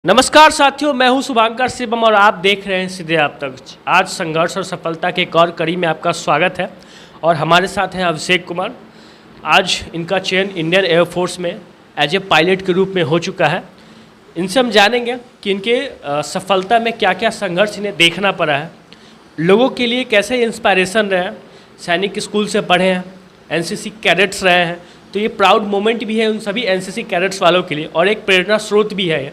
नमस्कार साथियों, मैं हूं शुभांकर शिवम और आप देख रहे हैं सीधे आप तक। आज संघर्ष और सफलता के एक और कड़ी में आपका स्वागत है और हमारे साथ हैं अभिषेक कुमार। आज इनका चयन इंडियन एयरफोर्स में एज ए पायलट के रूप में हो चुका है। इनसे हम जानेंगे कि इनके सफलता में क्या क्या संघर्ष इन्हें देखना पड़ा है, लोगों के लिए कैसे इंस्पायरेशन रहे हैं। सैनिक स्कूल से पढ़े हैं, एनसीसी कैडेट्स रहे हैं, तो ये प्राउड मोमेंट भी है उन सभी एनसीसी कैडेट्स वालों के लिए और एक प्रेरणा स्रोत भी है।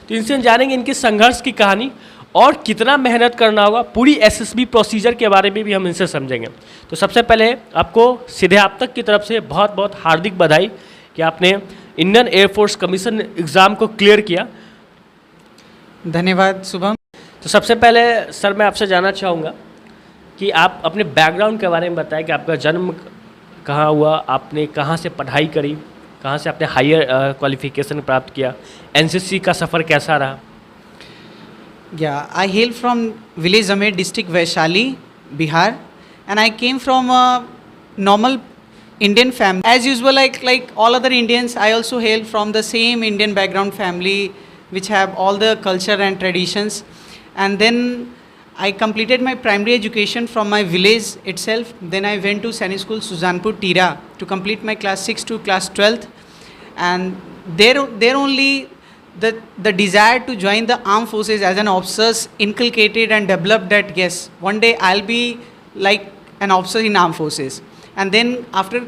तो इनसे हम जानेंगे इनके संघर्ष की कहानी और कितना मेहनत करना होगा, पूरी एसएसबी प्रोसीजर के बारे में भी हम इनसे समझेंगे। तो सबसे पहले आपको सीधे आप तक की तरफ से बहुत बहुत हार्दिक बधाई कि आपने इंडियन एयरफोर्स कमीशन एग्ज़ाम को क्लियर किया। धन्यवाद शुभम। तो सबसे पहले सर मैं आपसे जानना चाहूँगा कि आप अपने बैकग्राउंड के बारे में बताएं कि आपका जन्म कहाँ हुआ, आपने कहाँ से पढ़ाई करी, कहाँ से आपने हायर क्वालिफिकेशन प्राप्त किया, एनसीसी का सफ़र कैसा रहा? I hail from village Amer district Vaishali, Bihar, and I came from a normal Indian family. As usual, like all other Indians, I also hail from the same Indian background family, which have all the culture and traditions. And then I completed my primary education from my village itself. Then I went to Sainik School Suzanpur Tira to complete my class 6 to class 12th. And there only the desire to join the armed forces as an officer inculcated and developed that yes, one day I'll be like an officer in armed forces. And then after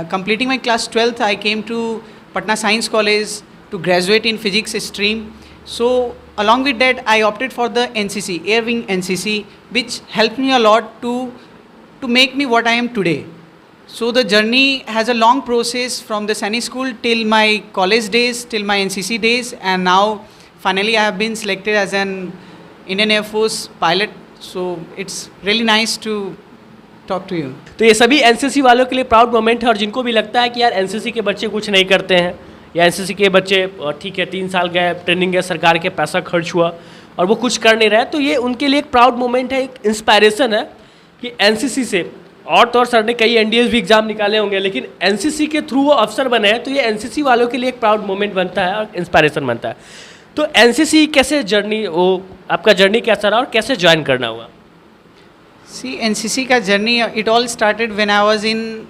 completing my class 12th, I came to Patna Science College to graduate in physics stream. So along with that, I opted for the NCC, Air Wing NCC, which helped me a lot to make me what I am today. So the journey has a long process from the Sainik School till my college days, till my NCC days, and now finally I have been selected as an Indian Air Force pilot. So it's really nice to talk to you. तो ये सभी NCC वालों के लिए proud moment है और जिनको भी लगता है कि यार एनसीसी के बच्चे कुछ नहीं करते हैं या एनसीसी के बच्चे ठीक है 3 साल गए ट्रेनिंग गए, सरकार के पैसा खर्च हुआ और वो कुछ कर नहीं रहे, तो ये उनके लिए एक प्राउड मोमेंट है, एक इंस्पायरेशन है कि एनसीसी से और तो और सर ने कई एनडीएस भी एग्जाम निकाले होंगे लेकिन एनसीसी के थ्रू वो अफसर बने हैं, तो ये एनसीसी वालों के लिए एक प्राउड मोमेंट बनता है और इंस्पायरेशन बनता है। तो एनसीसी कैसे जर्नी, वो आपका जर्नी कैसा रहा और कैसे ज्वाइन करना हुआ? See, NCC का journey, it all started when I was in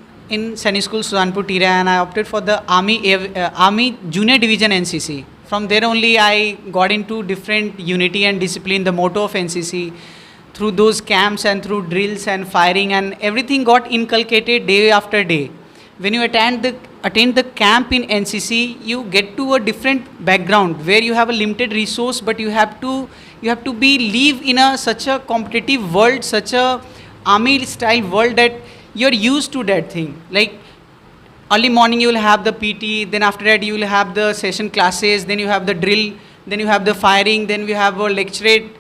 Sainik School Suzanpur Tira, and I opted for the Army Junior Division NCC. From there only I got into different unity and discipline, the motto of NCC. Through those camps and through drills and firing and everything got inculcated day after day. When you attend the camp in NCC, you get to a different background where you have a limited resource, but you have to live in such a competitive world, such a army style world that you're used to that thing. Like early morning you will have the PT, then after that you will have the session classes, then you have the drill, then you have the firing, then we have a lecturate,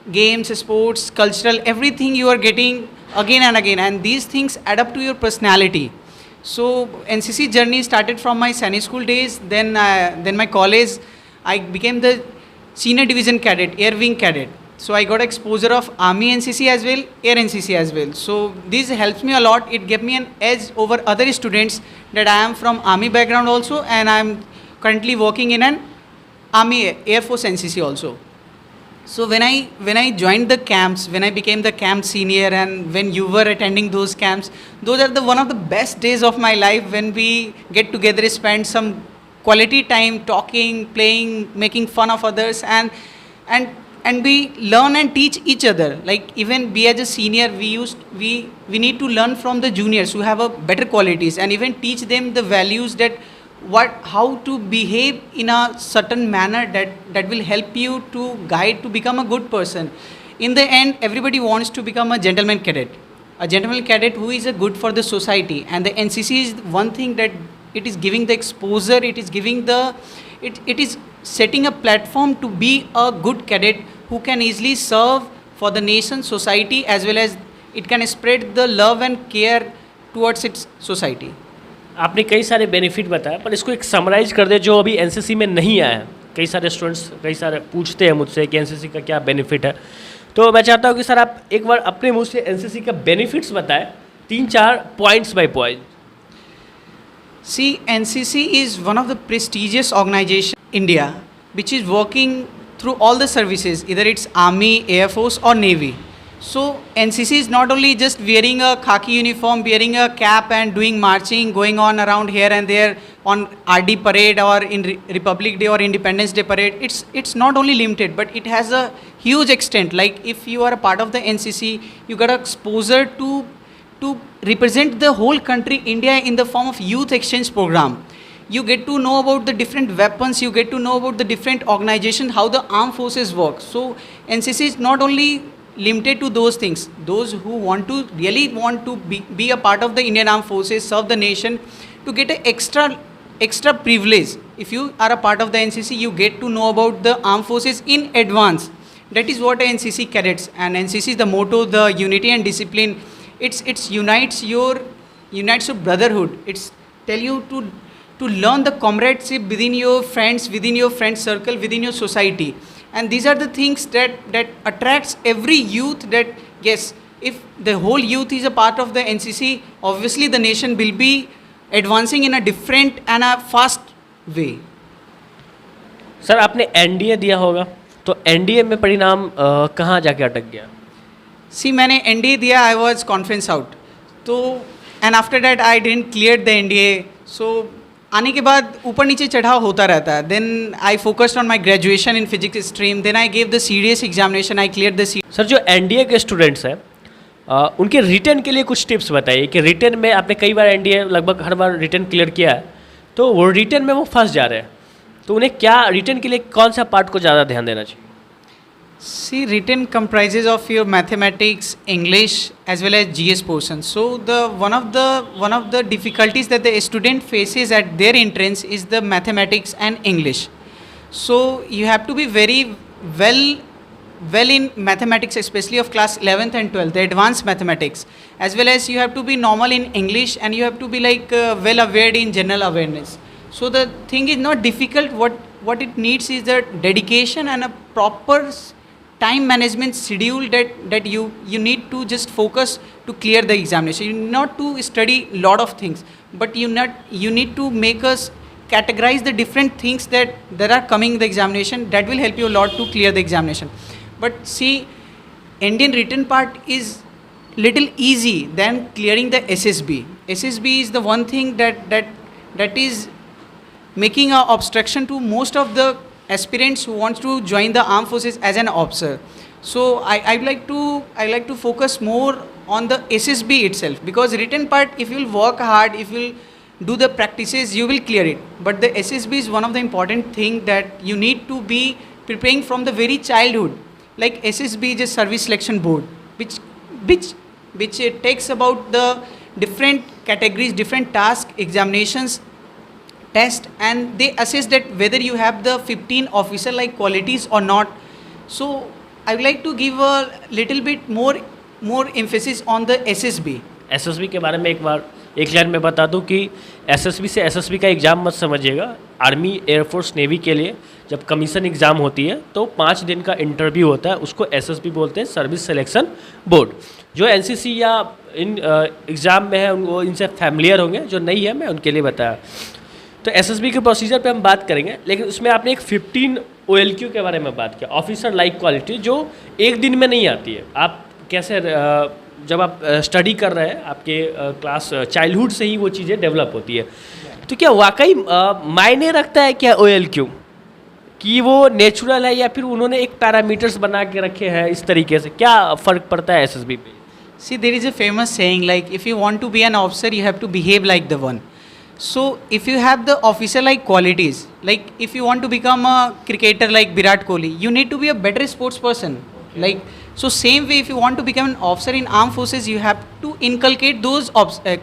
games, sports, cultural, everything you are getting again and again, and these things add up to your personality. So NCC journey started from my Sainik School days. Then my college, I became the senior division cadet, air wing cadet. So I got exposure of Army NCC as well, Air NCC as well. So this helps me a lot. It gave me an edge over other students that I am from Army background also, and I am currently working in an Army Air Force NCC also. So when I joined the camps, when I became the camp senior, and when you were attending those camps, those are one of the best days of my life when we get together, spend some quality time talking, playing, making fun of others, and we learn and teach each other. Like even we as a senior, we need to learn from the juniors who have a better qualities and even teach them the values that how to behave in a certain manner that will help you to guide to become a good person. In the end, everybody wants to become a gentleman cadet who is a good for the society, and the NCC is one thing that it is giving the exposure, it is setting a platform to be a good cadet who can easily serve for the nation, society, as well as it can spread the love and care towards its society. आपने कई सारे benefit बताया, पर इसको एक summarise कर दे जो अभी एनसीसी में नहीं आया है। कई सारे स्टूडेंट्स कई सारे पूछते हैं मुझसे कि एनसीसी का क्या बेनिफिट है, तो मैं चाहता हूँ कि सर आप एक बार अपने मुँह से एनसीसी का बेनिफिट्स बताएं 3-4 points by point. See, NCC is one of the prestigious organizations in India. which is working through all the services, either it's Army, Air Force or Navy. So NCC is not only just wearing a khaki uniform, wearing a cap and doing marching, going on around here and there on RD parade or in Republic Day or Independence Day parade. It's not only limited, but it has a huge extent. Like if you are a part of the NCC, you got exposure to represent the whole country, India, in the form of youth exchange program. You get to know about the different weapons, you get to know about the different organizations, how the armed forces work. So NCC is not only limited to those things. Those who really want to be a part of the Indian Armed Forces, serve the nation, to get an extra privilege. If you are a part of the NCC, you get to know about the armed forces in advance. That is what NCC cadets, and NCC is the motto, the unity and discipline. It's unites your brotherhood. It's tell you to learn the comradeship within your friend circle, within your society. And these are the things that attracts every youth, that yes, if the whole youth is a part of the NCC, obviously the nation will be advancing in a different and a fast way. Sir आपने NDA दिया होगा, तो NDA में परिणाम कहाँ जाके अटक गया? सी मैंने एनडीए दिया, आई वाज कॉन्फ्रेंस आउट, तो and after that I didn't clear the NDA. So आने के बाद ऊपर नीचे चढ़ाव होता रहता है. Then I focused on my graduation in physics stream, then I gave the CDS examination, I clear the sir जो एनडीए के स्टूडेंट्स हैं उनके रिटर्न के लिए कुछ टिप्स बताइए कि रिटर्न में आपने कई बार एनडीए लगभग हर बार रिटर्न क्लियर किया है, तो वो रिटर्न में वो फंस जा रहे हैं, तो उन्हें क्या रिटर्न के लिए कौन सा पार्ट को ज़्यादा ध्यान देना चाहिए? See, written comprises of your mathematics, English, as well as GS portion. So one of the difficulties that the student faces at their entrance is the mathematics and English. So you have to be very well in mathematics, especially of class 11th and 12th, the advanced mathematics, as well as you have to be normal in English, and you have to be like well aware in general awareness. So the thing is not difficult. What it needs is the dedication and a proper time management schedule that you need to just focus to clear the examination. You need not to study lot of things, but you need to make us categorize the different things that are coming in the examination. That will help you a lot to clear the examination. But see, Indian written part is little easy than clearing the SSB. SSB is the one thing that is making an obstruction to most of the aspirants who want to join the armed forces as an officer. So I like to focus more on the SSB itself, because written part, if you will work hard, if you will do the practices, you will clear it. But the SSB is one of the important thing that you need to be preparing from the very childhood. Like SSB is a service selection board, which it takes about the different categories, different task, examinations, test, and they assess that whether you have the 15 officer like qualities or not. So I would like to give a little bit more emphasis on the SSB. SSB के बारे में एक line में बता दूं कि SSB से SSB का एग्ज़ाम मत समझिएगा. आर्मी, एयरफोर्स, नेवी के लिए जब कमीशन एग्ज़ाम होती है तो 5 दिन का इंटरव्यू होता है, उसको एसएसबी बोलते हैं, सर्विस सिलेक्शन बोर्ड. जो एनसीसी या इन एग्ज़ाम में है वो इनसे फैमिलियर होंगे, जो नहीं है मैं उनके लिए बताया. तो एसएसबी के प्रोसीजर पे हम बात करेंगे, लेकिन उसमें आपने एक 15 OLQ के बारे में बात किया, ऑफिसर लाइक क्वालिटी, जो एक दिन में नहीं आती है. आप कैसे जब आप स्टडी कर रहे हैं, आपके क्लास चाइल्डहुड से ही वो चीज़ें डेवलप होती है, तो क्या वाकई मायने रखता है क्या OLQ, कि वो नेचुरल है या फिर उन्होंने एक पैरामीटर्स बना के रखे हैं इस तरीके से, क्या फ़र्क पड़ता है एसएसबी पे? See, there is a famous saying like, if you want to be an officer, you have to behave like the one. So if you have the officer like qualities, like if you want to become a cricketer like Virat Kohli, you need to be a better sports person. Okay. Like, so same way, if you want to become an officer in armed forces, you have to inculcate those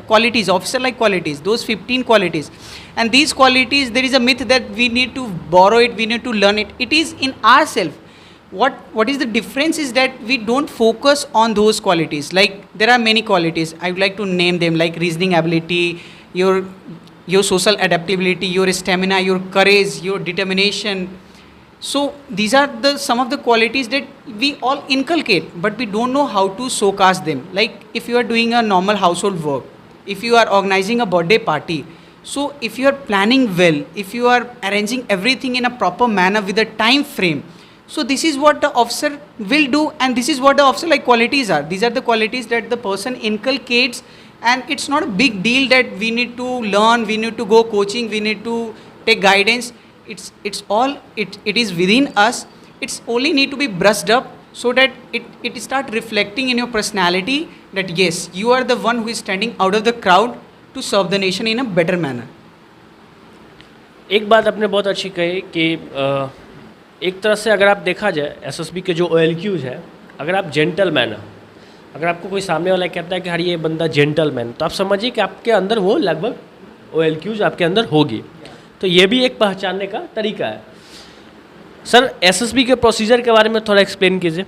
qualities, officer like qualities, those 15 qualities. And these qualities, there is a myth that we need to borrow it, we need to learn it. It is in ourselves. What is the difference is that we don't focus on those qualities. Like there are many qualities, I would like to name them, like reasoning ability, your social adaptability, your stamina, your courage, your determination. So these are some of the qualities that we all inculcate, but we don't know how to showcase them. Like if you are doing a normal household work, if you are organizing a birthday party, So if you are planning well, if you are arranging everything in a proper manner with a time frame, so this is what the officer will do, and this is what the officer like qualities are. These are the qualities that the person inculcates, and it's not a big deal that we need to learn, we need to go coaching, we need to take guidance. It is within us. It's only need to be brushed up so that it start reflecting in your personality that yes, you are the one who is standing out of the crowd to serve the nation in a better manner. एक बात आपने बहुत अच्छी कही कि एक तरह से अगर आप देखा जाए एसएसबी के जो OLQs है, अगर आप जेंटलमैन हो, अगर आपको कोई सामने वाला कहता है कि हरी ये बंदा जेंटलमैन, तो आप समझिए कि आपके अंदर वो लगभग OLQs आपके अंदर होगी। तो ये भी एक पहचानने का तरीका है। सर एसएसबी के प्रोसीजर के बारे में थोड़ा एक्सप्लेन कीजिए।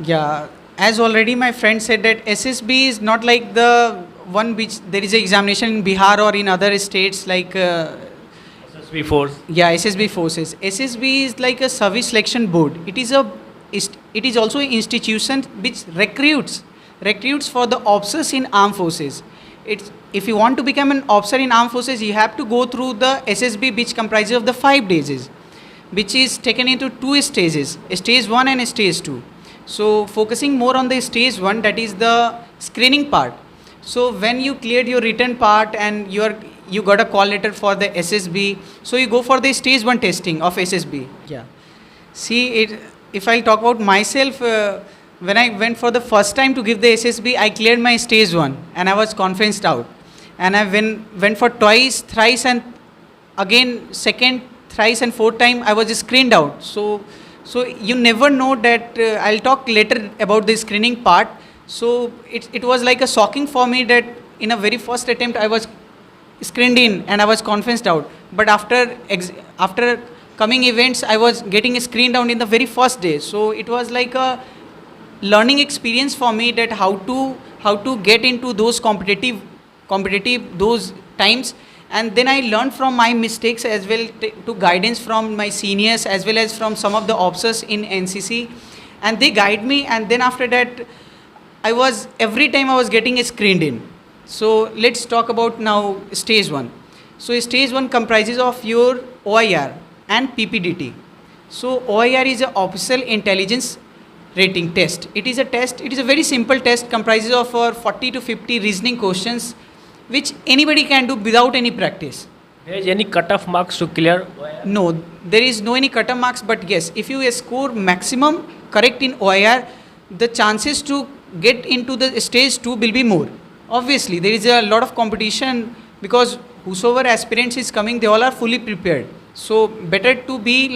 Yeah, as already my friend said that SSB is not like the one which there is an examination in Bihar or in other states like SSB force. yeah, SSB forces. SSB is like a service selection board. It is also an institution which recruits for the officers in armed forces. If you want to become an officer in armed forces, you have to go through the SSB, which comprises of the 5 days, which is taken into 2 stages, stage 1 and stage 2. So focusing more on the stage 1, that is the screening part. So when you cleared your written part and you got a call letter for the SSB, so you go for the stage 1 testing of SSB. Yeah. See, if I talk about myself, when I went for the first time to give the SSB, I cleared my stage 1 and I was convinced out. And I went for twice, thrice, and again second, thrice and fourth time I was screened out. So you never know that. I'll talk later about the screening part. So it was like a shocking for me that in a very first attempt I was screened in and I was convinced out. But after coming events, I was getting screened out in the very first day. So it was like a learning experience for me that how to get into those competitive those times. And then I learned from my mistakes as well, to guidance from my seniors as well as from some of the officers in NCC, and they guide me. And then after that, every time I was getting screened in. So let's talk about now stage 1. So stage 1 comprises of your OIR and PPDT. So OIR is an official intelligence rating test. It is a test. It is a very simple test, comprises of 40 to 50 reasoning questions, which anybody can do without any practice. There is any cut-off marks to clear? No, there is no any cut-off marks, but yes, if you score maximum correct in OIR, the chances to get into the stage 2 will be more. Obviously, there is a lot of competition because whosoever aspirants is coming, they all are fully prepared. So better to be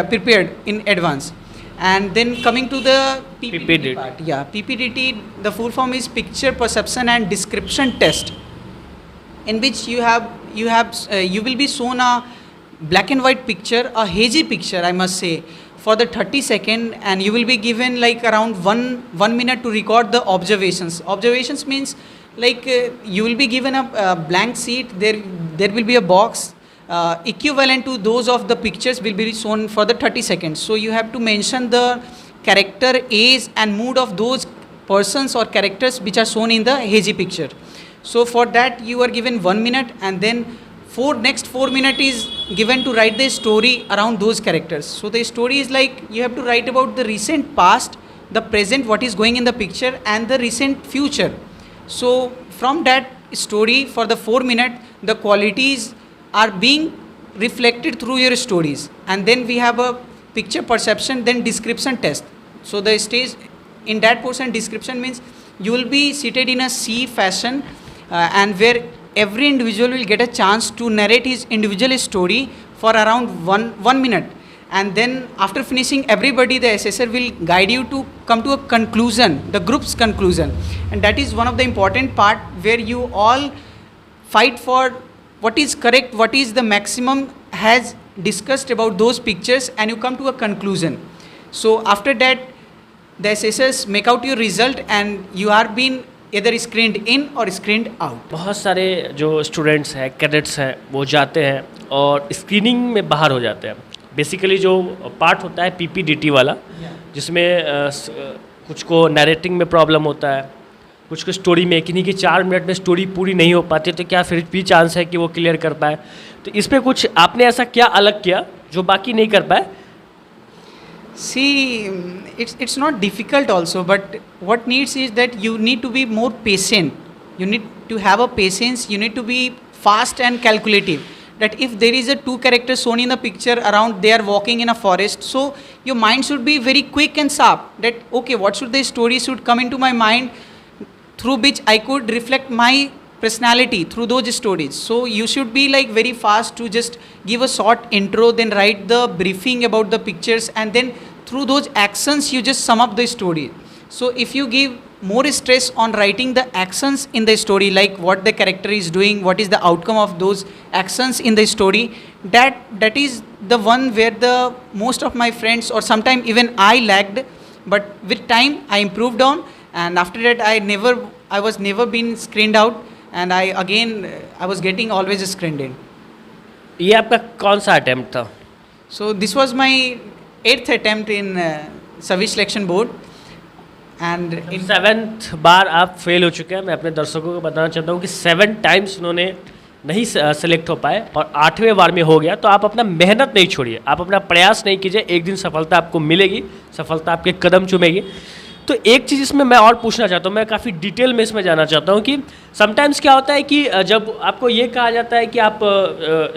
prepared in advance. And then coming to the PPDT part. Yeah, PPDT, the full form is Picture Perception and Description Test, in which you will be shown a black and white picture, a hazy picture, I must say, for the 30 seconds, and you will be given like around one minute to record the observations. Observations means like you will be given a blank sheet. There will be a box. Equivalent to those of the pictures will be shown for the 30 seconds. So you have to mention the character, age and mood of those persons or characters which are shown in the hazy picture. So for that you are given 1 minute, and then next 4 minutes is given to write the story around those characters. So the story is like you have to write about the recent past, the present, what is going in the picture, and the recent future. So from that story, for the 4 minutes, the qualities are being reflected through your stories. And then we have a picture perception, then description test. So the stage in that portion, description means you will be seated in a C fashion, and where every individual will get a chance to narrate his individual story for around one minute. And then after finishing, everybody, the assessor will guide you to come to a conclusion, the group's conclusion. And that is one of the important part where you all fight for what is correct, what is the maximum has discussed about those pictures, and you come to a conclusion. So after that, the assessors make out your result and you are being either screened in or screened out. बहुत सारे जो students हैं, cadets हैं, वो जाते हैं और screening में बाहर हो जाते हैं। बेसिकली जो पार्ट होता है PPDT वाला, जिसमें कुछ को नैरेटिंग में प्रॉब्लम होता है, कुछ कुछ स्टोरी में किन्हीं की 4 मिनट में स्टोरी पूरी नहीं हो पाती, तो क्या फिर भी चांस है कि वो क्लियर कर पाए? तो इस पे कुछ आपने ऐसा क्या अलग किया जो बाकी नहीं कर पाए? See, it's not difficult also, but what needs is that you need to be more patient. You need to have a patience. You need to be fast and calculative. That if there is a 2 characters shown in the picture around, they are walking in a forest. So your mind should be very quick and sharp. That okay, what should the story should come into my mind through which I could reflect my personality through those stories. So you should be like very fast to just give a short intro, then write the briefing about the pictures, and then through those actions you just sum up the story. So if you give more stress on writing the actions in the story, like what the character is doing, what is the outcome of those actions in the story, that is the one where the most of my friends or sometime even I lagged, but with time I improved on, and after that I was never been screened out, and I was getting always screened in. ये आपका कौन सा attempt था? So this was my 8th attempt in service selection board, and in 7th बार आप fail हो चुके हैं। मैं अपने दर्शकों को बताना चाहता हूँ कि 7 टाइम्स उन्होंने नहीं सेलेक्ट हो पाए और 8वें बार में हो गया। तो आप अपना मेहनत नहीं छोड़िए, आप अपना प्रयास नहीं कीजिए, एक दिन सफलता आपको मिलेगी, सफलता आपके कदम चूमेगी। तो एक चीज़ इसमें मैं और पूछना चाहता हूँ, मैं काफ़ी डिटेल में इसमें जाना चाहता हूँ कि समटाइम्स क्या होता है कि जब आपको ये कहा जाता है कि आप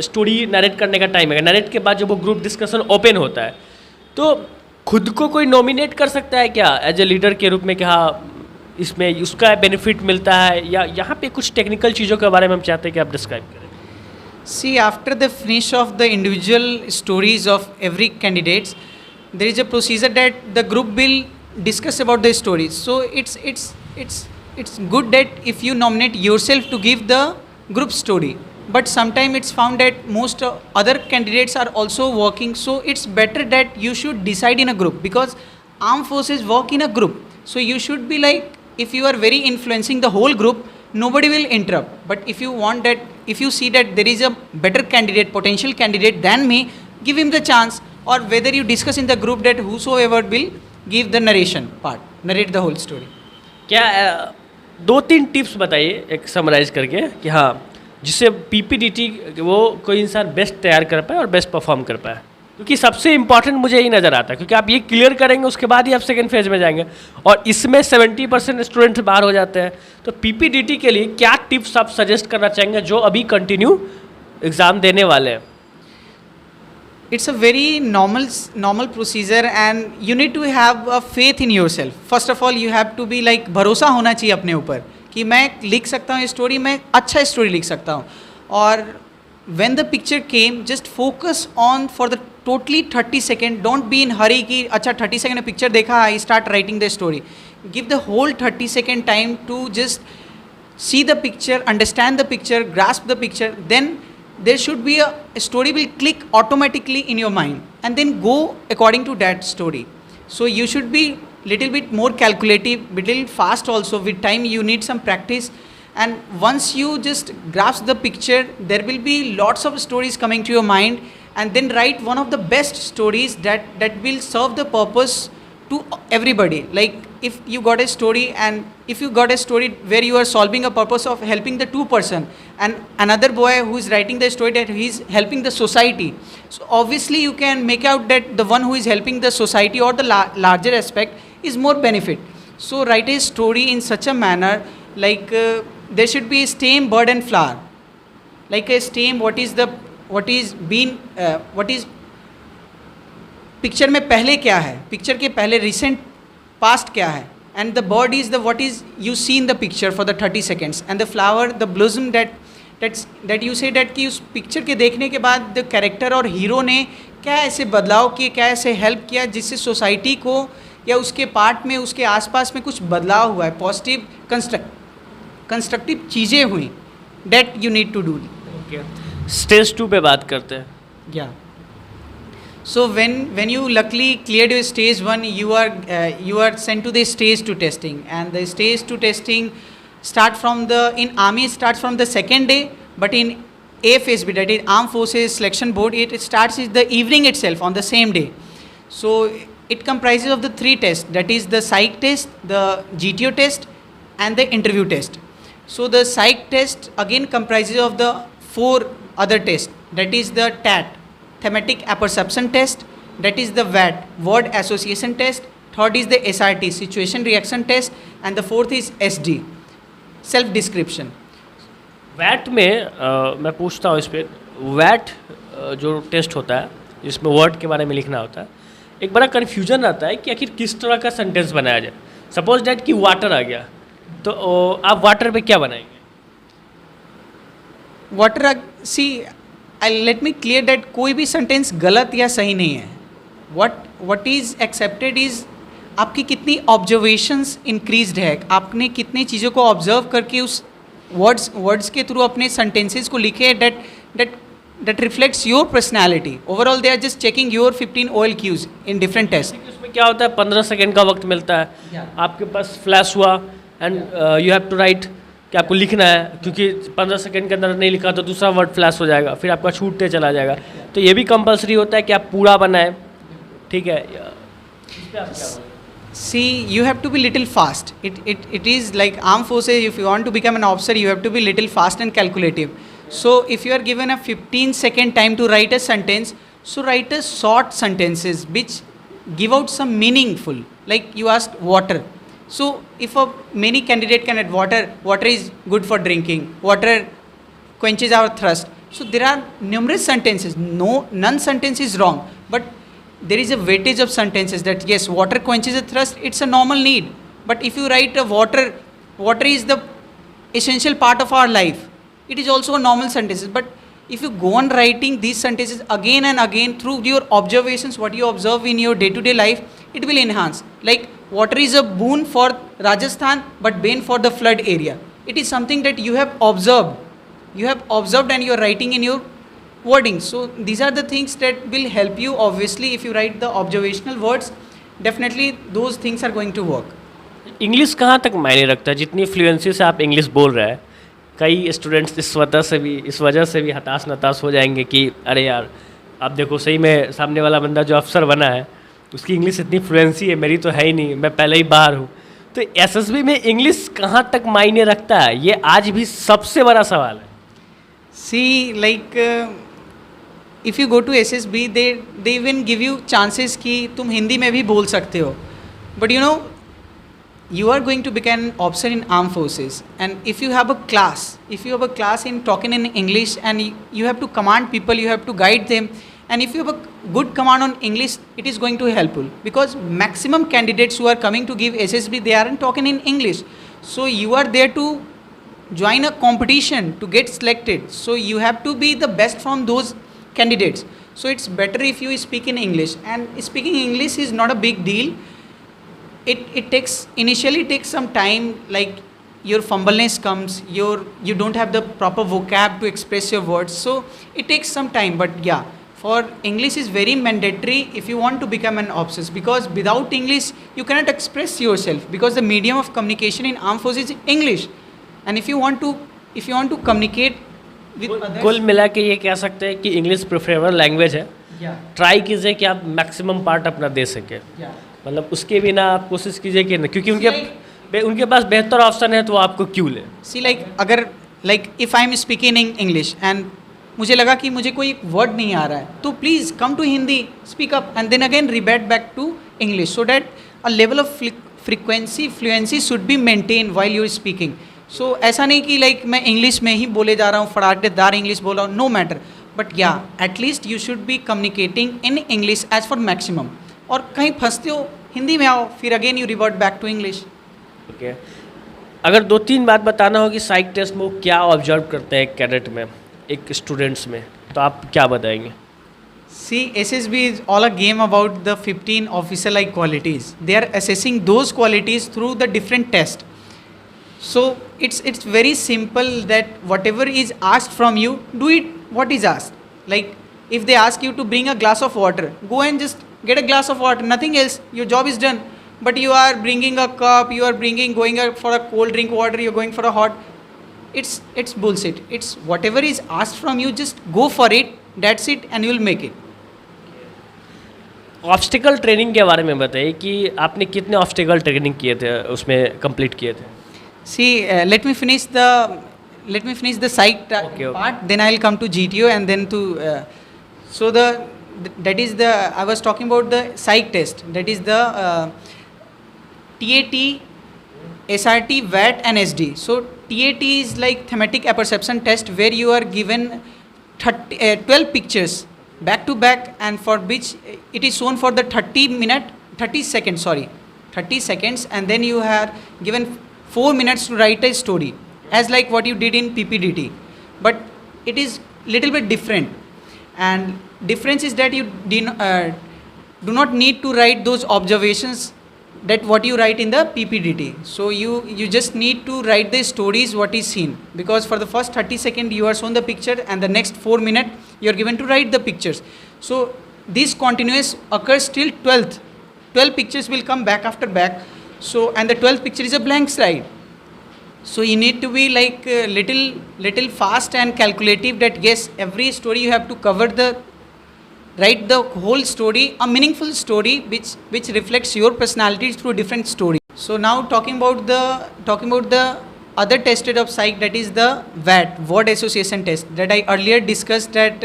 स्टोरी नरेट करने का टाइम है, नरेट के बाद जब वो ग्रुप डिस्कशन ओपन होता है, तो खुद को कोई नॉमिनेट कर सकता है क्या एज ए लीडर के रूप में कि हाँ इसमें उसका बेनिफिट मिलता है, या यहाँ पे कुछ टेक्निकल चीज़ों के बारे में हम चाहते हैं कि आप डिस्क्राइब करें? See, after the finish of the individual stories of every candidates, there is a procedure that the group will discuss about the stories. So it's good that if you nominate yourself to give the group story, but sometimes it's found that most other candidates are also working, so it's better that you should decide in a group, because armed forces work in a group. So you should be like, if you are very influencing the whole group, nobody will interrupt. But if you want that, if you see that there is a better candidate, potential candidate than me, give him the chance, or whether you discuss in the group that whosoever will give the narration part, narrate the whole story. क्या 2-3 tips बताइए एक summarise करके कि हाँ जिससे PPDT वो कोई इंसान बेस्ट तैयार कर पाए और बेस्ट परफॉर्म कर पाए, क्योंकि सबसे इंपॉर्टेंट मुझे यही नज़र आता है, क्योंकि आप ये क्लियर करेंगे उसके बाद ही आप सेकंड फेज में जाएंगे और इसमें 70% स्टूडेंट्स बाहर हो जाते हैं। तो पीपीडीटी के लिए क्या टिप्स आप सजेस्ट करना चाहेंगे जो अभी कंटिन्यू एग्ज़ाम देने वाले हैं? It's a very normal procedure, and you need to have a faith in yourself. First of all, you have to be like, भरोसा होना चाहिए अपने ऊपर कि मैं लिख सकता हूँ स्टोरी, मैं अच्छा स्टोरी लिख सकता हूँ। और when the picture came, just focus on for the totally 30 seconds. Don't be in hurry कि अच्छा 30 सेकेंड में पिक्चर देखा, I start writing the story. Give the whole 30 second time to just see the picture, understand the picture, grasp the picture. Then there should be a story will click automatically in your mind, and then go according to that story. So you should be little bit more calculative, little fast also. With time you need some practice, and once you just grasp the picture, there will be lots of stories coming to your mind, and then write one of the best stories that will serve the purpose to everybody. Like if you got a story, and if you got a story where you are solving a purpose of helping the 2 person, and another boy who is writing the story that he is helping the society, so obviously you can make out that the one who is helping the society or the larger aspect is more benefit. So write a story in such a manner like there should be a stem, bird and flower. Like a stem, what is picture में पहले क्या है, picture के पहले recent past क्या है, and the bird is the what is you see in the picture for the 30 seconds, and the flower the blossom that you say that कि उस पिक्चर के देखने के बाद द कैरेक्टर और हीरो ने क्या ऐसे बदलाव किए, क्या ऐसे हेल्प किया जिससे सोसाइटी को या उसके पार्ट में उसके आसपास में कुछ बदलाव हुआ है, पॉजिटिव कंस्ट्रक्टिव चीज़ें हुई, that you need to do. Stage 2 पे बात करते हैं. या so when you luckily cleared your stage 1, you are sent to the stage 2 testing, and the stage 2 testing start from in army starts from the second day, but in AFSB, that is Armed Forces Selection Board, it starts in the evening itself on the same day. So it comprises of the 3 tests, that is the psych test, the GTO test and the interview test. So the psych test again comprises of the 4 other tests. That is the TAT, thematic apperception test. That is the VAT, word association test. Third is the SRT, situation reaction test, and the fourth is SD, self description. वैट में मैं पूछता हूँ इस पर, VAT जो test होता है जिसमें वर्ड के बारे में लिखना होता है, एक बड़ा कन्फ्यूजन आता है कि आखिर किस तरह का सेंटेंस बनाया जाए. सपोज डैट कि वाटर आ गया, तो आप वाटर पे क्या बनाएंगे? Water, see I let me clear that कोई भी सेंटेंस गलत या सही नहीं है. वट इज़ एक्सेप्टेड इज़ आपकी कितनी ऑब्जर्वेशंस इंक्रीज्ड है, आपने कितनी चीज़ों को ऑब्जर्व करके उस वर्ड्स के थ्रू अपने सेंटेंसेस को लिखे, that reflects your personality. Overall they are just checking your 15 OLQs in different tests. उसमें क्या होता है, 15 सेकेंड का वक्त मिलता है, आपके पास फ्लैश हुआ and you have to write कि आपको लिखना है, क्योंकि 15 सेकेंड के अंदर नहीं लिखा तो दूसरा वर्ड फ्लैश हो जाएगा, फिर आपका छूटते चला जाएगा. तो ये भी कंपलसरी होता है कि आप पूरा बनाएं, ठीक है? See, you have to be little fast. It is like armed forces. If you want to become an officer, you have to be little fast and calculative. So if you are given a 15-second time to write a sentence, so write a short sentences which give out some meaningful. Like you asked water. So if many candidate can add water is good for drinking. Water quenches our thirst. So there are numerous sentences. None sentence is wrong, but there is a weightage of sentences that yes, water quenches a thirst, it's a normal need. But if you write water is the essential part of our life, it is also a normal sentence. But if you go on writing these sentences again and again through your observations, what you observe in your day-to-day life, it will enhance. Like water is a boon for Rajasthan but bane for the flood area. It is something that you have observed. And you are writing in your wording. So these are the things that will help you. Obviously if you write the observational words, definitely those things are going to work. English कहाँ तक मायने रखता है? जितनी fluency से आप English बोल रहे हैं, कई स्टूडेंट्स इस वजह से भी हताश नताश हो जाएंगे कि अरे यार, आप देखो सही में सामने वाला बंदा जो अफसर बना है उसकी इंग्लिश इतनी फ्लुएंसी है, मेरी तो है ही नहीं, मैं पहले ही बाहर हूँ. तो एसएसबी में इंग्लिश कहाँ तक मायने रखता है, ये आज भी सबसे बड़ा सवाल है. See, like if you go to SSB, they even give you chances कि तुम हिंदी में भी बोल सकते हो. But you know, you are going to become an officer in armed forces, and if you have a class in talking in English, and you have to command people, you have to guide them, and if you have a good command on English, it is going to be helpful, because maximum candidates who are coming to give SSB, they aren't talking in English. So you are there to join a competition to get selected, so you have to be the best from those candidates. So it's better if you speak in English, and speaking English is not a big deal. It initially takes some time, like your fumbleness comes, you don't have the proper vocab to express your words, so it takes some time. But yeah, for English is very mandatory if you want to become an officer, because without English you cannot express yourself, because the medium of communication in armed forces is English. And if you want to communicate with others, कुल मिला के ये कह सकते हैं कि English preferable language है. Try कीजिए कि आप मैक्सिमम पार्ट अपना दे सकें. मतलब उसके बिना आप कोशिश कीजिए कि क्योंकि उनके पास बेहतर ऑप्शन है तो आपको क्यों ले. सी अगर if I am speaking in English and मुझे लगा कि मुझे कोई वर्ड नहीं आ रहा है, तो please come to Hindi, speak up and then again revert back to English, so that a level of frequency should be maintain while you are speaking. So ऐसा नहीं कि मैं इंग्लिश में ही बोले जा रहा हूँ, फटाकडेदार इंग्लिश बोल रहा हूँ, नो मैटर, बट या at least you should be communicating in English as for maximum. और कहीं फंसते हो हिंदी में आओ, फिर again you revert back to English. Okay, अगर 2-3 बात बताना हो कि साइक टेस्ट में वो क्या ऑब्जर्व करते हैं कैडेट में, एक स्टूडेंट्स में, तो आप क्या बताएंगे? See, SSB is all a game about the 15 officer-like qualities. They are assessing those qualities through the different tests. So it's very simple that whatever is asked from you, do it what is asked. Like if they ask you to bring a glass of water, go and just get a glass of water, nothing else, your job is done. But you are bringing a cup, you are going for a cold drink water, you're going for a hot, it's bullshit. It's whatever is asked from you, just go for it, that's it, and you'll make it. Obstacle training के बारे में बताइए कि आपने कितने obstacle training किए थे, उसमें कंप्लीट किए थे? See, let me finish the Okay, okay. part. Then I'll come to GTO and then to. So that is the I was talking about the psych test. That is the TAT, SRT, VAT, and SD. So TAT is like thematic apperception test where you are given 12 pictures back to back, and for which it is shown for the 30 seconds, 30 seconds, and then you are given 4 minutes to write a story, as like what you did in PPDT. But it is little bit different, and difference is that you do not need to write those observations that what you write in the PPDT. So you just need to write the stories what is seen, because for the first 30 seconds you are shown the picture, and the next 4 minutes you are given to write the pictures. So this continuous occurs till 12th. 12 pictures will come back after back. So, and the 12th picture is a blank slide. So you need to be like little fast and calculative, that yes, every story you have to write the whole story, a meaningful story which reflects your personality through different story. So now talking about the other tested of psych, that is the VAT, word association test, that I earlier discussed, that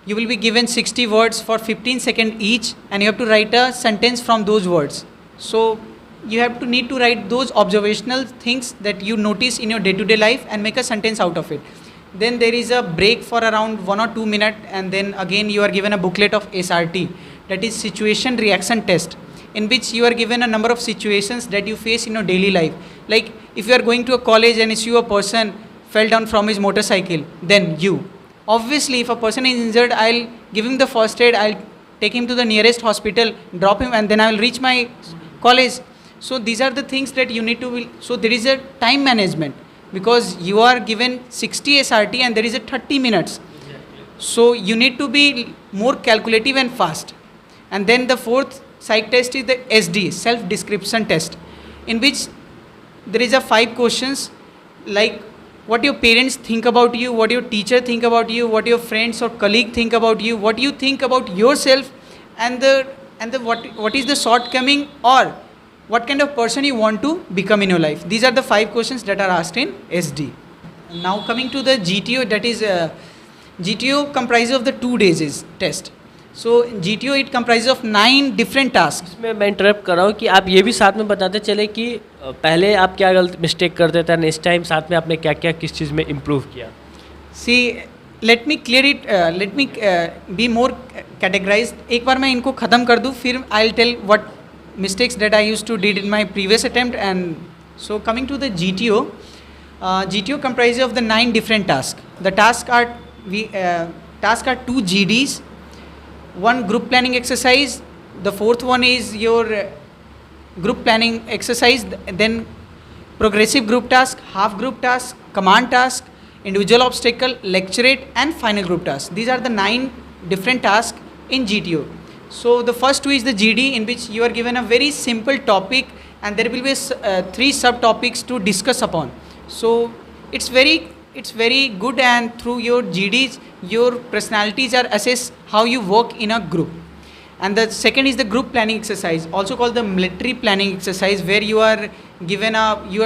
you will be given 60 words for 15 seconds each, and you have to write a sentence from those words. So you need to write those observational things that you notice in your day-to-day life and make a sentence out of it. Then there is a break for around 1 or 2 minutes, and then again you are given a booklet of SRT, that is situation reaction test, in which you are given a number of situations that you face in your daily life. Like if you are going to a college and if a person fell down from his motorcycle, then you. Obviously, if a person is injured, I'll give him the first aid, I'll take him to the nearest hospital, drop him, and then I will reach my college. So these are the things that you need to. So there is a time management, because you are given 60 SRT and there is a 30 minutes. So you need to be more calculative and fast. And then the fourth psych test is the SD, self-description test, in which there is a 5 questions, like what your parents think about you, what your teacher think about you, what your friends or colleague think about you, what you think about yourself, and what is the shortcoming, or what kind of person you want to become in your life. These are the 5 questions that are asked in SD. Now coming to the GTO, that is GTO comprises of the 2 days test. So GTO, it comprises of 9 different tasks. इसमें मैं interrupt कर रहा हूँ कि आप ये भी साथ में बताते चले कि पहले आप क्या गलत मिस्टेक करते थे, नेक्स्ट टाइम साथ में आपने क्या क्या किस चीज़ में इम्प्रूव किया. See, let me clear it, let me be more categorized. एक बार मैं इनको ख़त्म कर दूँ, फिर I'll tell what mistakes that I used to did in my previous attempt. And so coming to the GTO, GTO comprises of the 9 different tasks. The tasks are 2 GDs, 1 group planning exercise, the 4th one is your group planning exercise, then progressive group task, half group task, command task, individual obstacle, lecturate, and final group task. These are the 9 different tasks in GTO. So the first 2 is the GD, in which you are given a very simple topic, and there will be 3 subtopics to discuss upon. So it's very good, and through your GDs, your personalities are assessed how you work in a group. And the second is the group planning exercise, also called the military planning exercise, where you are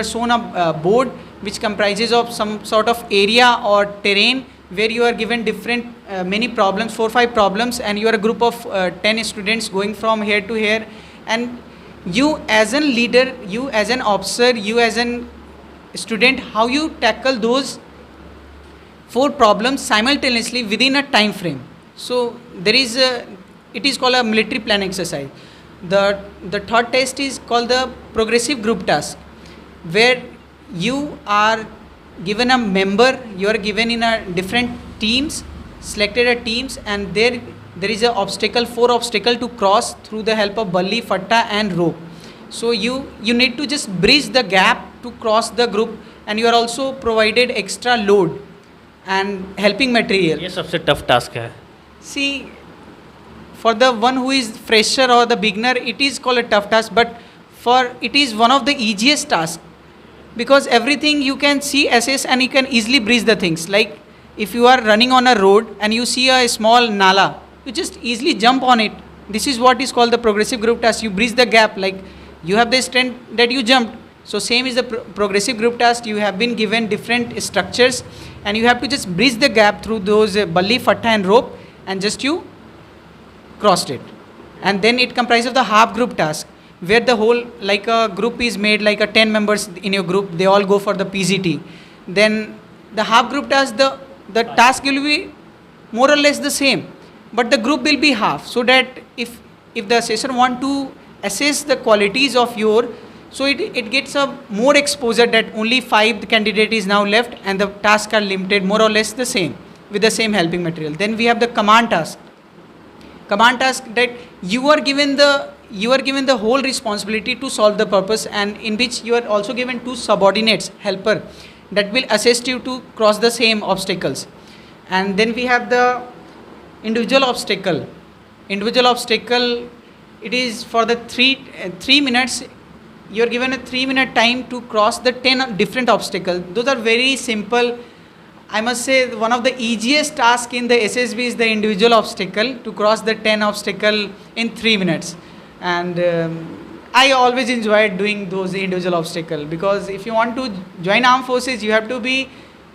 shown a board which comprises of some sort of area or terrain, where you are given different many problems, 4-5 problems, and you are a group of 10 students going from here to here, and you as a leader, you as an officer, you as a student, how you tackle those 4 problems simultaneously within a time frame. So it is called a military plan exercise. The third test is called the progressive group task, where you are given a member, you are given in a different teams, selected a teams, and there is a 4 obstacle to cross through the help of balli, fatta, and rope. So you need to just bridge the gap to cross the group, and you are also provided extra load and helping material. ये सबसे tough task है. See, for the one who is fresher or the beginner, it is called a tough task, but it is one of the easiest tasks, because everything you can see, assess, and you can easily bridge the things. Like if you are running on a road and you see a small nala, you just easily jump on it. This is what is called the progressive group task. You bridge the gap, like you have the strength that you jumped, So same is the progressive group task. You have been given different structures, and you have to just bridge the gap through those balli, fatta and rope, and just you crossed it. And then it comprises of the half group task, where the whole, like a group is made, like a 10 members in your group, they all go for the PGT. Then the half group task, the task will be more or less the same, but the group will be half, so that if the assessor want to assess the qualities of your, so it gets a more exposure that only 5 candidate is now left and the tasks are limited, more or less the same, with the same helping material. Then we have the command task. Command task, that you are given the whole responsibility to solve the purpose, and in which you are also given 2 subordinates, helper, that will assist you to cross the same obstacles. And then we have the individual obstacle. Individual obstacle, it is for the 3 minutes. You are given a 3-minute time to cross the 10 different obstacles. Those are very simple. I must say one of the easiest tasks in the SSB is the individual obstacle, to cross the 10 obstacle in 3 minutes. And I always enjoyed doing those individual obstacle, because if you want to join armed forces, you have to be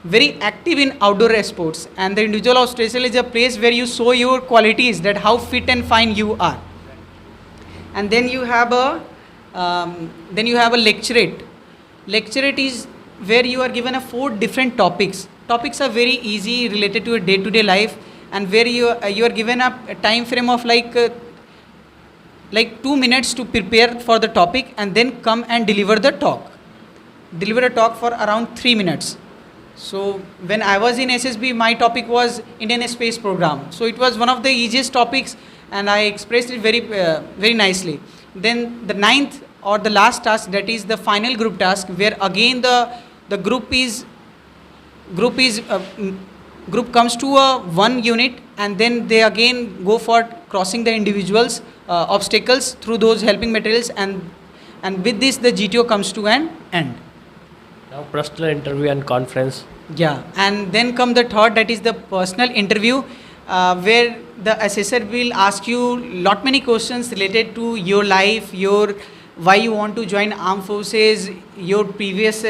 very active in outdoor sports, and the individual obstacle is a place where you show your qualities, that how fit and fine you are. And then you have a lecturate. Lecturate is where you are given a 4 different topics. Topics are very easy, related to your day-to-day life, and where you are given a time frame of like 2 minutes to prepare for the topic, and then come and deliver the talk. Deliver a talk for around 3 minutes. So when I was in SSB, my topic was Indian Space Program. So it was one of the easiest topics, and I expressed it very nicely. Then the 9th or the last task, that is the final group task, where again the group comes to a 1 unit, and then they again go for crossing the individuals obstacles through those helping materials, and with this the GTO comes to an end. Now personal interview and conference. Yeah, and then come the third, that is the personal interview, where the assessor will ask you lot many questions related to your life, your why you want to join armed forces, your previous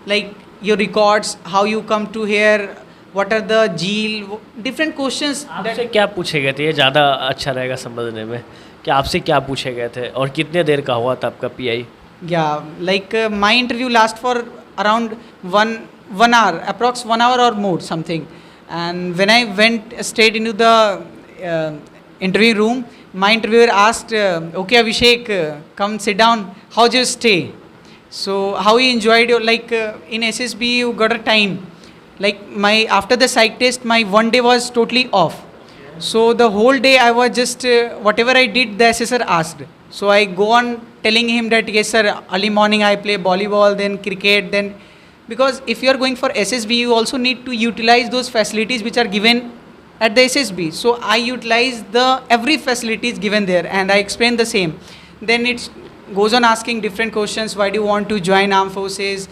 like your records, how you come to here, what are the jail, different questions. आपसे क्या पूछे गए थे, ये ज़्यादा अच्छा रहेगा समझने में, कि आपसे क्या पूछे गए थे और कितने देर का हुआ था आपका PI? Yeah, like my interview last for around one hour, approx 1 hour or more something. And when I went straight into the interview room, my interviewer asked, okay Abhishek, come sit down, how's your stay? So how you enjoyed your, like in SSB you got a time, like after the psych test, my 1 day was totally off. So the whole day I was just, whatever I did, the assessor asked. So I go on telling him that, yes sir, early morning I play volleyball, then cricket, then, because if you are going for SSB, you also need to utilize those facilities which are given at the SSB. So I utilize every facility is given there, and I explain the same. Then it goes on asking different questions. Why do you want to join armed forces?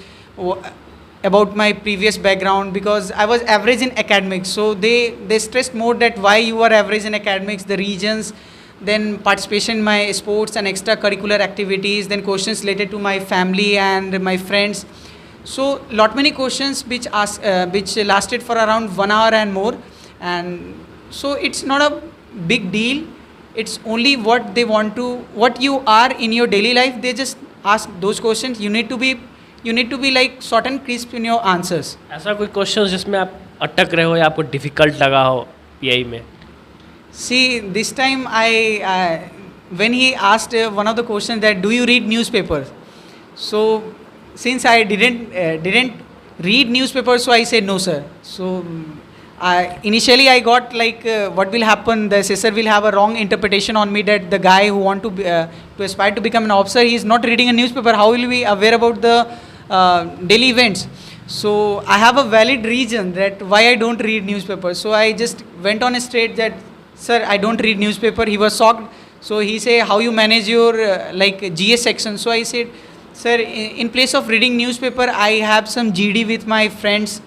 About my previous background, because I was average in academics. So they stressed more that why you are average in academics, the regions, then participation in my sports and extracurricular activities, then questions related to my family and my friends. So lot many questions which lasted for around 1 hour and more. And so it's not a big deal. It's only what they want to, what you are in your daily life. They just ask those questions. You need to be like short and crisp in your answers. ऐसा कोई question जिसमें आप अटक रहे हो या आपको difficult लगा हो PI में? See, this time when he asked one of the questions that do you read newspapers? So since I didn't read newspapers, so I said no sir. So initially I got like what will happen, the assessor will have a wrong interpretation on me, that the guy who want to aspire to become an officer, he is not reading a newspaper, how will he be aware about the daily events? So I have a valid reason that why I don't read newspapers. So I just went on straight that, sir, I don't read newspaper. He was shocked. So he said, how you manage your like GS section? So I said, sir, in place of reading newspaper, I have some GD with my friends.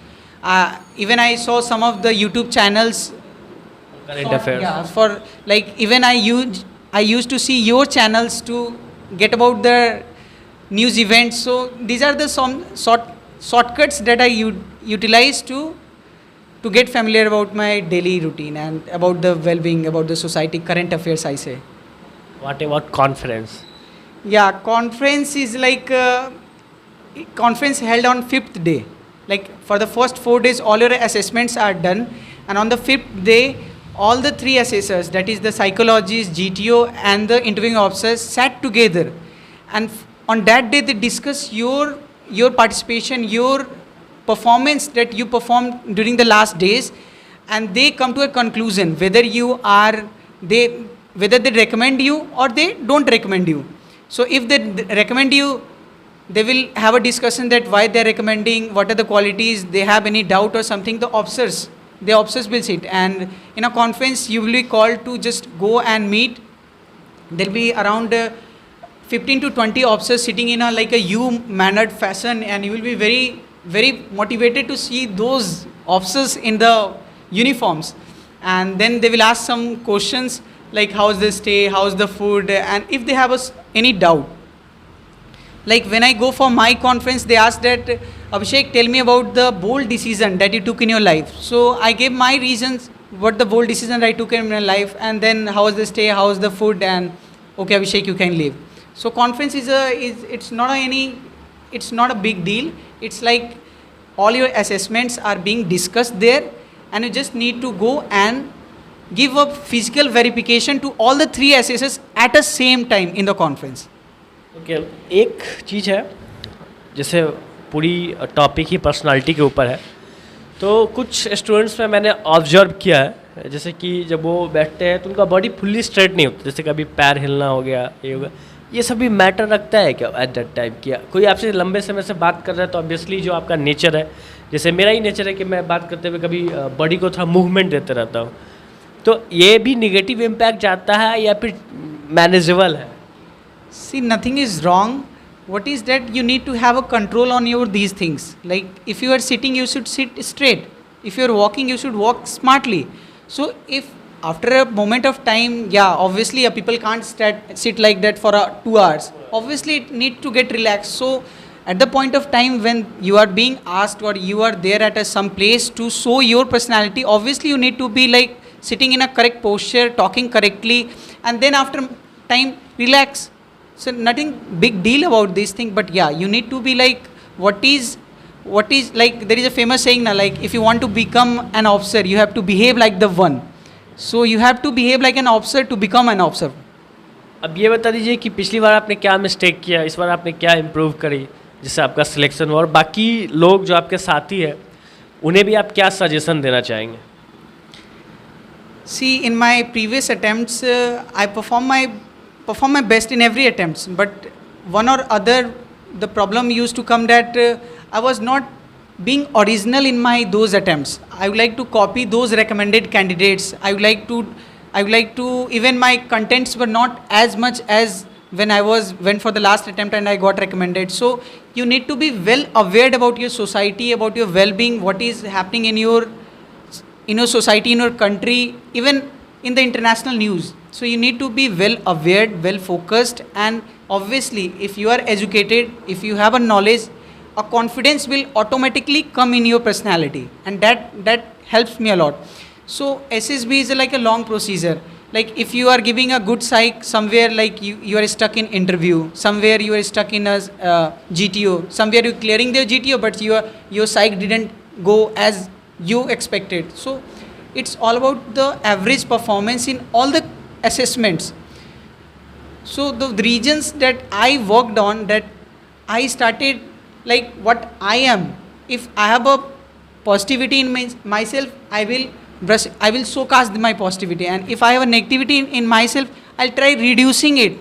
Even I saw some of the YouTube channels. Current affairs. Yeah, for like even I used to see your channels to get about the news events. So these are the some shortcuts that I utilize to get familiar about my daily routine and about the well-being, about the society, current affairs, I say. What about conference? Yeah, conference is like conference held on 5th day. Like for the first 4 days, all your assessments are done, and on the 5th day, all the 3 assessors, that is the psychologists, GTO, and the interviewing officers, sat together, and on that day they discuss your participation, your performance that you performed during the last days, and they come to a conclusion whether whether they recommend you or they don't recommend you. So if they recommend you, they will have a discussion that why they are recommending, what are the qualities, they have any doubt or something, the officers will sit, and in a conference you will be called to just go and meet. There will be around 15 to 20 officers sitting in a like a U-mannered fashion, and you will be very, very motivated to see those officers in the uniforms. And then they will ask some questions like how's the stay, how's the food, and if they have any doubt. Like when I go for my conference, they ask that, Abhishek, tell me about the bold decision that you took in your life. So I gave my reasons, what the bold decision I took in my life, and then how was the stay, how was the food, and okay, Abhishek, you can leave. So conference it's not a big deal. It's like all your assessments are being discussed there, and you just need to go and give a physical verification to all the 3 assessors at the same time in the conference. Okay एक चीज़ है, जैसे पूरी topic ही personality के ऊपर है, तो कुछ students में मैंने ऑब्जर्व किया है, जैसे कि जब वो बैठते हैं तो उनका बॉडी फुल्ली स्ट्रेट नहीं होता, जैसे कभी पैर हिलना हो गया, ये होगा, ये सब भी मैटर रखता है क्या एट दैट टाइम? किया कोई आपसे लंबे समय से बात कर रहा है तो ऑब्वियसली जो आपका नेचर है, जैसे मेरा ही नेचर है कि मैं बात करते हुए कभी बॉडी को थोड़ा मूवमेंट देते रहता हूँ, तो ये भी निगेटिव इम्पैक्ट जाता है या फिर मैनेजेबल है? See, nothing is wrong. What is that you need to have a control on these things. Like if you are sitting, you should sit straight. If you are walking, you should walk smartly. So if after a moment of time, yeah, obviously people can't sit like that for 2 hours. Obviously it need to get relaxed. So at the point of time when you are being asked or you are there at some place to show your personality, obviously you need to be like sitting in a correct posture, talking correctly, and then after time relax. So nothing big deal about this thing, but yeah, you need to be like what is like, there is a famous saying now, like if you want to become an officer, you have to behave like the one. So you have to behave like an officer to become an officer. अब ये बता दीजिए कि पिछली बार आपने क्या mistake किया, इस बार आपने क्या इम्प्रूव करी जिससे आपका सिलेक्शन हुआ, और बाकी लोग जो आपके साथी हैं उन्हें भी आप क्या सजेशन देना चाहेंगे? See, in my previous attempts, I perform my best in every attempt, but one or other, the problem used to come that I was not being original in those attempts. I would like to copy those recommended candidates. I would like to even my contents were not as much as when I went for the last attempt and I got recommended. So you need to be well aware about your society, about your well-being, what is happening in your society, in your country, even in the international news. So you need to be well aware, well focused, and obviously if you are educated, if you have a knowledge, a confidence will automatically come in your personality, and that helps me a lot. So SSB is like a long procedure. Like if you are giving a good psych somewhere, like you are stuck in interview, somewhere you are stuck in a GTO, somewhere you are clearing the GTO, but your psych didn't go as you expected. So it's all about the average performance in all the assessments. So the regions that I worked on, that I started like what I am. If I have a positivity in myself, I will showcase my positivity, and if I have a negativity in myself, I'll try reducing it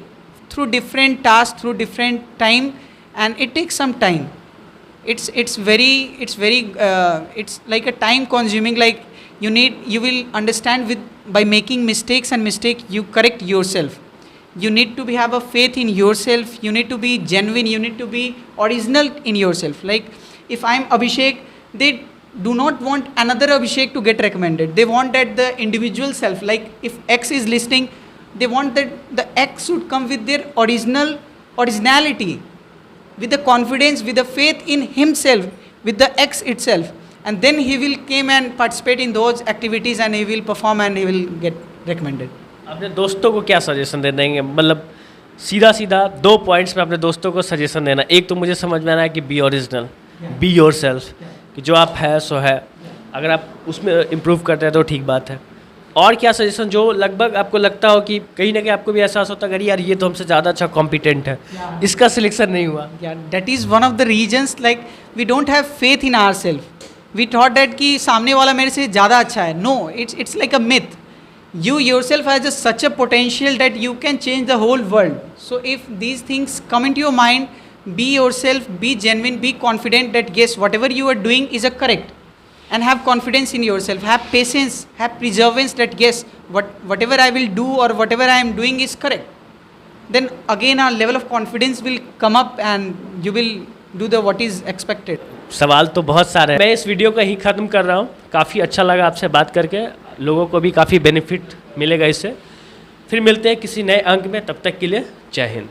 through different tasks, through different time, and it takes some time. It's like a time consuming. Like you will understand by making mistakes you correct yourself. You need to have a faith in yourself. You need to be genuine. You need to be original in yourself. Like if I'm Abhishek, they do not want another Abhishek to get recommended. They want that the individual self, like if X is listening, they want that the X should come with their originality. with the confidence, with the faith in himself, with the X itself, and then he will came and participate in those activities and he will perform and he will get recommended. अपने दोस्तों को क्या suggestion दे देंगे, मतलब सीधा सीधा 2 points में अपने दोस्तों को सजेशन देना? एक तो मुझे समझ में आ रहा है कि B original, be your self, कि जो आप है सो है, अगर आप उसमें इम्प्रूव करते हैं तो ठीक बात है। और क्या सजेशन जो लगभग आपको लगता हो कि कहीं ना कहीं आपको भी एहसास होता है अगर यार ये तो हमसे ज़्यादा अच्छा कॉम्पिटेंट है, इसका सिलेक्शन नहीं हुआ? That is one of the reasons, like we don't have faith in ourselves. We thought that कि सामने वाला मेरे से ज़्यादा अच्छा है. No, it's like a myth. You yourself has such a potential that you can change the whole world. So if these things come into your mind, be yourself, be genuine, be confident that yes, whatever you are doing is a correct. And have confidence in yourself, have patience, have perseverance that yes, whatever I will do or whatever I am doing is correct. Then again our level of confidence will come up and you will do the what is expected. सवाल तो बहुत सारे हैं, मैं इस video को यहीं ख़त्म कर रहा हूँ। काफ़ी अच्छा लगा आपसे बात करके, लोगों को भी काफ़ी बेनिफिट मिलेगा इससे। फिर मिलते हैं किसी नए अंक में, तब तक के लिए जय हिंद।